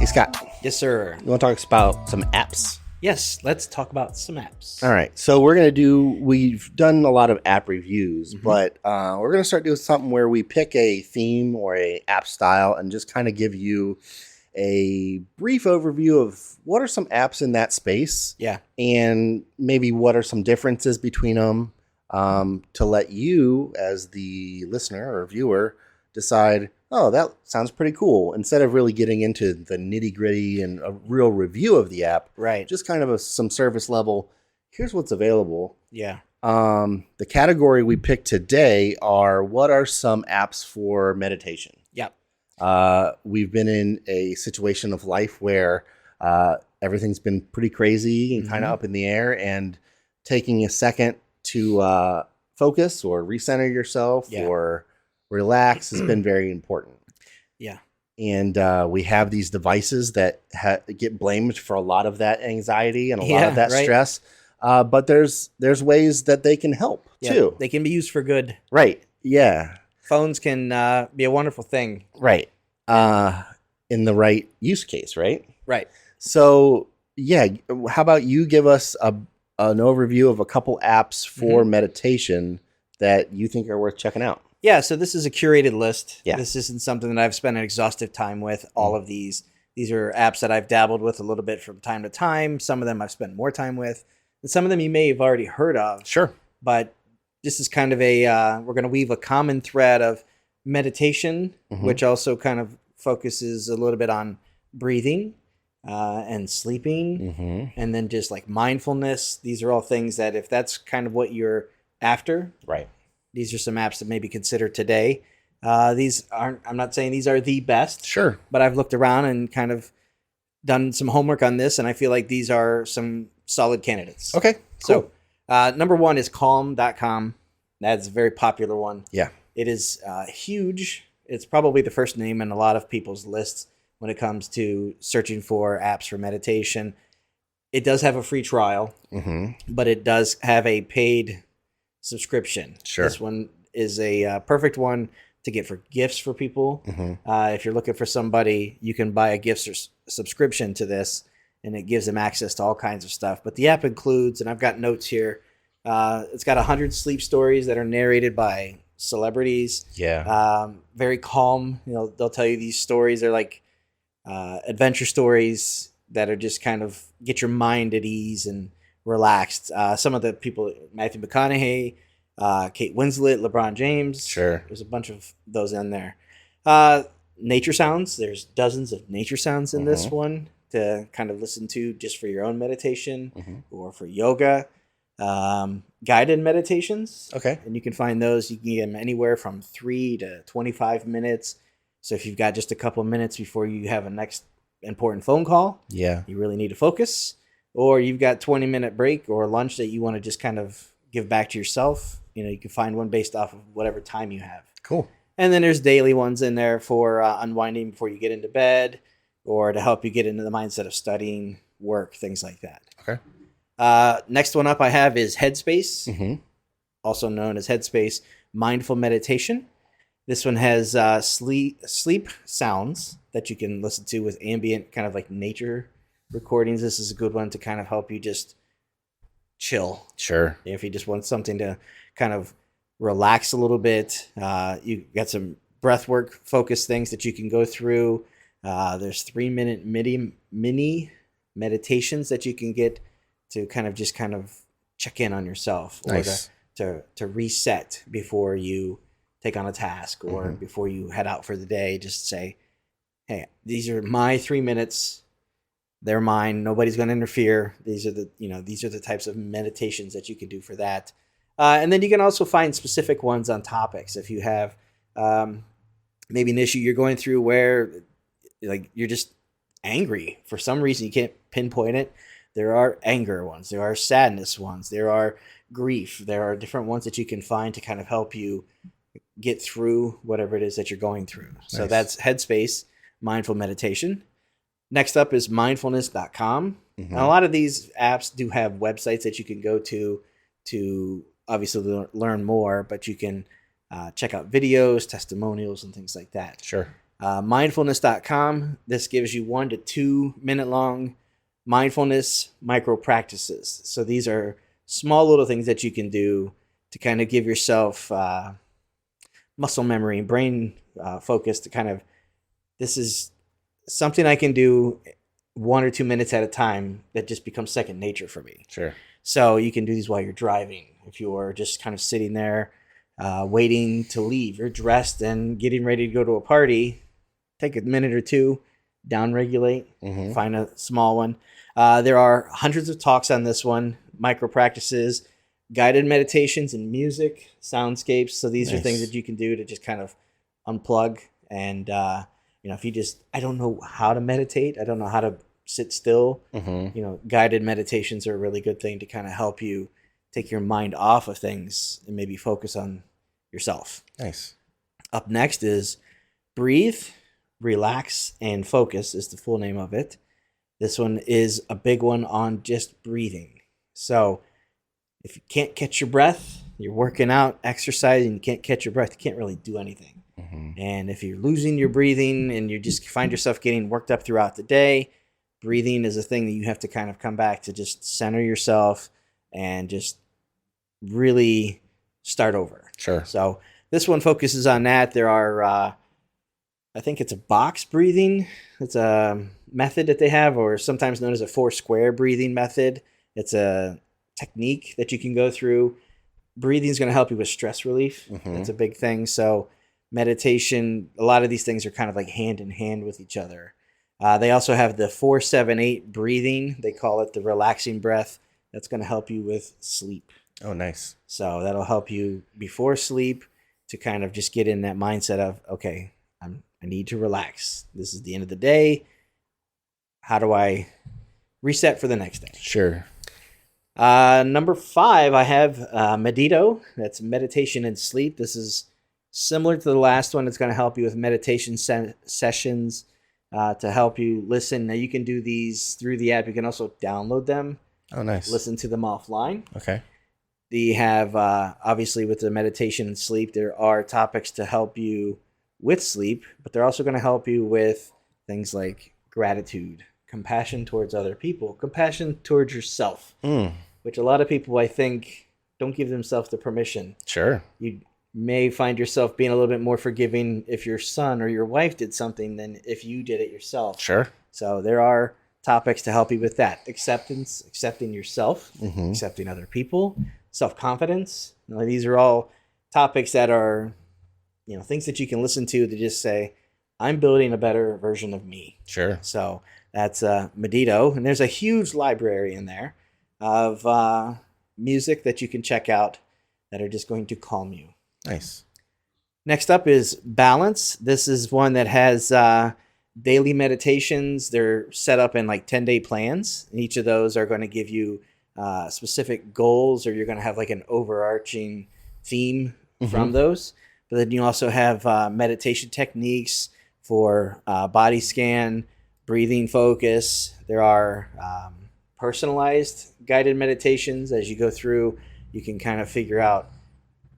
Hey, Scott, Yes, sir. you want to talk about some apps? Yes, let's talk about some apps. All right. So we've done a lot of app reviews, but we're going to start doing something where we pick a theme or a app style and just kind of give you a brief overview of what are some apps in that space. Yeah. And maybe what are some differences between them to let you, as the listener or viewer, decide, oh, that sounds pretty cool. Instead of really getting into the nitty gritty and a real review of the app, Right. just kind of some surface level. Here's what's available. Yeah. The category we picked today are what are some apps for meditation? Yep. We've been in a situation of life where everything's been pretty crazy and kind of up in the air, and taking a second to focus or recenter yourself or relax has been very important. Yeah. And we have these devices that get blamed for a lot of that anxiety and a lot of that stress. But there's ways that they can help too. They can be used for good. Right. Yeah. Phones can be a wonderful thing. Right. In the right use case, right? Right. So, yeah, how about you give us an overview of a couple apps for meditation that you think are worth checking out? Yeah, so this is a curated list. Yeah. This isn't something that I've spent an exhaustive time with. All of these are apps that I've dabbled with a little bit from time to time. Some of them I've spent more time with. And some of them you may have already heard of. Sure. But this is kind of we're going to weave a common thread of meditation, which also kind of focuses a little bit on breathing and sleeping, and then just like mindfulness. These are all things that if that's kind of what you're after, right? These are some apps that maybe consider today. These aren't, I'm not saying these are the best. Sure. But I've looked around and kind of done some homework on this, and I feel like these are some solid candidates. Okay, cool. So number one is calm.com. That's a very popular one. Yeah. It is huge. It's probably the first name in a lot of people's lists when it comes to searching for apps for meditation. It does have a free trial, but it does have a paid subscription. Sure. This one is a perfect one to get for gifts for people. If you're looking for somebody, you can buy a gift subscription to this, and it gives them access to all kinds of stuff. But the app includes, and I've got notes here, it's got 100 sleep stories that are narrated by celebrities. Yeah. Very calm. You know, they'll tell you these stories. They're like adventure stories that are just kind of get your mind at ease and relaxed. Some of the people, Matthew McConaughey, Kate Winslet, LeBron James. Sure. There's a bunch of those in there. Nature sounds. There's dozens of nature sounds in this one to kind of listen to just for your own meditation or for yoga. Guided meditations. Okay. And you can find those. You can get them anywhere from 3 to 25 minutes. So if you've got just a couple of minutes before you have a next important phone call, yeah, you really need to focus, or you've got 20-minute break or lunch that you want to just kind of give back to yourself, you can find one based off of whatever time you have. Cool. And then there's daily ones in there for unwinding before you get into bed, or to help you get into the mindset of studying, work, things like that. Okay. Next one up I have is Headspace, also known as Headspace Mindful Meditation. This one has sleep sounds that you can listen to with ambient kind of like nature recordings. This is a good one to kind of help you just chill. Sure. If you just want something to kind of relax a little bit, you got some breath work focus things that you can go through. There's 3-minute mini meditations that you can get to kind of check in on yourself, or to reset before you take on a task or before you head out for the day. Just say, hey, these are my 3 minutes. They're mine. Nobody's going to interfere. These are the types of meditations that you can do for that. And then you can also find specific ones on topics. If you have maybe an issue you're going through where like you're just angry for some reason, you can't pinpoint it. There are anger ones. There are sadness ones. There are grief. There are different ones that you can find to kind of help you get through whatever it is that you're going through. Nice. So that's Headspace, mindful meditation. Next up is mindfulness.com. Now, a lot of these apps do have websites that you can go to obviously learn more, but you can check out videos, testimonials, and things like that. Sure. Mindfulness.com. This gives you 1 to 2 minute long mindfulness micro practices. So these are small little things that you can do to kind of give yourself muscle memory and brain focus to kind of, this is something I can do 1 or 2 minutes at a time that just becomes second nature for me. Sure. So you can do these while you're driving. If you're just kind of sitting there waiting to leave, you're dressed and getting ready to go to a party, take a minute or two, down-regulate, find a small one. There are hundreds of talks on this one, micro practices, guided meditations and music, soundscapes. So these are things that you can do to just kind of unplug. And, if you just, I don't know how to meditate, I don't know how to sit still, guided meditations are a really good thing to kind of help you take your mind off of things and maybe focus on yourself. Nice. Up next is Breathe, Relax, and Focus is the full name of it. This one is a big one on just breathing. So if you can't catch your breath, you're working out, exercising, you can't catch your breath, you can't really do anything. And if you're losing your breathing and you just find yourself getting worked up throughout the day, breathing is a thing that you have to kind of come back to, just center yourself and just really start over. Sure. So this one focuses on that. There are, I think it's a box breathing. It's a method that they have, or sometimes known as a 4-square breathing method. It's a technique that you can go through. Breathing is going to help you with stress relief. That's a big thing. So meditation, a lot of these things are kind of like hand in hand with each other. They also have the 4-7-8 breathing. They call it the relaxing breath. That's going to help you with sleep. Oh, nice. So that'll help you before sleep to kind of just get in that mindset of, okay, I need to relax. This is the end of the day. How do I reset for the next day? Sure. Number 5, I have Medito. That's meditation and sleep. This is similar to the last one. It's going to help you with meditation sessions to help you listen. Now, you can do these through the app. You can also download them. Oh, nice. Listen to them offline. Okay. They have, obviously, with the meditation and sleep, there are topics to help you with sleep, but they're also going to help you with things like gratitude, compassion towards other people, compassion towards yourself, which a lot of people, I think, don't give themselves the permission. Sure. You may find yourself being a little bit more forgiving if your son or your wife did something than if you did it yourself. Sure. So there are topics to help you with that. Acceptance, accepting yourself, accepting other people, self-confidence. These are all topics that are, things that you can listen to just say, I'm building a better version of me. Sure. So that's Medito. And there's a huge library in there of music that you can check out that are just going to calm you. Nice. Next up is Balance. This is one that has daily meditations. They're set up in like 10-day plans. And each of those are going to give you specific goals, or you're going to have like an overarching theme from those. But then you also have meditation techniques for body scan, breathing focus. There are personalized guided meditations. As you go through, you can kind of figure out,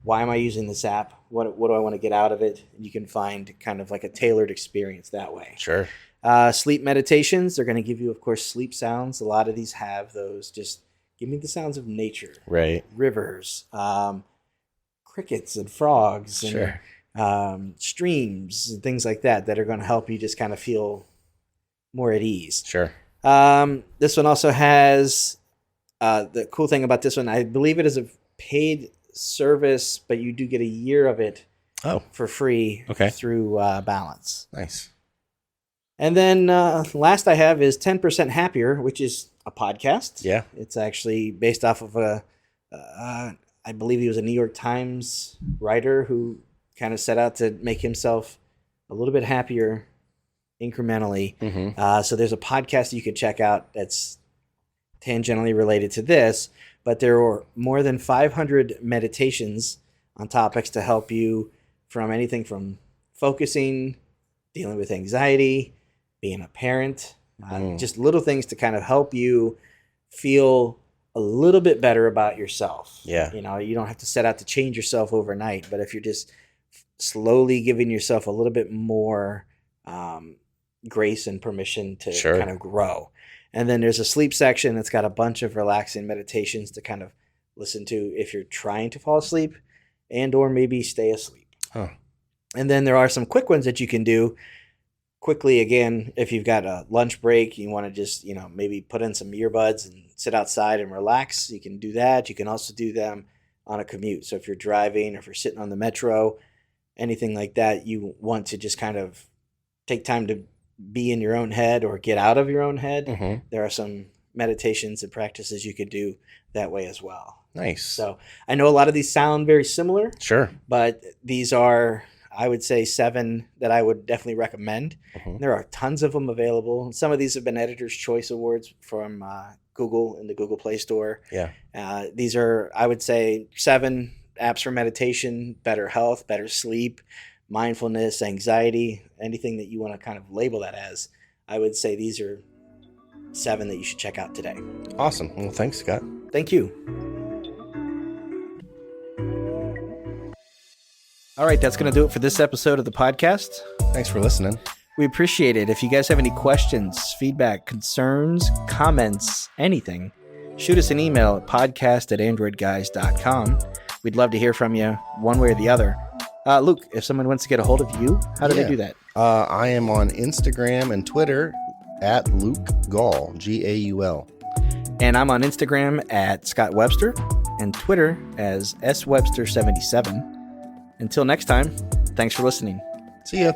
why am I using this app? What do I want to get out of it? And you can find kind of like a tailored experience that way. Sure. Sleep meditations, they're going to give you, of course, sleep sounds. A lot of these have those. Just give me the sounds of nature. Right. Rivers, crickets and frogs, and Sure. Streams and things like that are going to help you just kind of feel more at ease. Sure. This one also has, the cool thing about this one, I believe it is a paid service, but you do get a year of it for free through Balance. Nice. And then last I have is 10% Happier, which is a podcast. Yeah. It's actually based off of I believe he was a New York Times writer who kind of set out to make himself a little bit happier incrementally. So there's a podcast you could check out that's tangentially related to this, but there are more than 500 meditations on topics to help you from anything from focusing, dealing with anxiety, being a parent, just little things to kind of help you feel a little bit better about yourself. Yeah. You don't have to set out to change yourself overnight, but if you're just slowly giving yourself a little bit more grace and permission to Sure. kind of grow. And then there's a sleep section that's got a bunch of relaxing meditations to kind of listen to if you're trying to fall asleep and or maybe stay asleep. Huh. And then there are some quick ones that you can do quickly. Again, if you've got a lunch break, you want to just, maybe put in some earbuds and sit outside and relax. You can do that. You can also do them on a commute. So if you're driving or if you're sitting on the metro, anything like that, you want to just kind of take time to be in your own head or get out of your own head. Mm-hmm. There are some meditations and practices you could do that way as well. Nice. So I know a lot of these sound very similar, Sure. but these are, I would say, 7 that I would definitely recommend. Mm-hmm. There are tons of them available. Some of these have been Editor's Choice Awards from Google in the Google Play Store. Yeah. These are, I would say, 7 apps for meditation, better health, better sleep, mindfulness, anxiety, anything that you want to kind of label that as. I would say these are 7 that you should check out today. Awesome. Well, thanks, Scott. Thank you. All right, that's going to do it for this episode of the podcast. Thanks for listening. We appreciate it. If you guys have any questions, feedback, concerns, comments, anything, shoot us an email at podcast@AndroidGuys.com. We'd love to hear from you one way or the other. Luke, if someone wants to get a hold of you, how do they do that? I am on Instagram and Twitter at Luke Gaul, Gaul. And I'm on Instagram at Scott Webster and Twitter as SWebster77. Until next time, thanks for listening. See ya.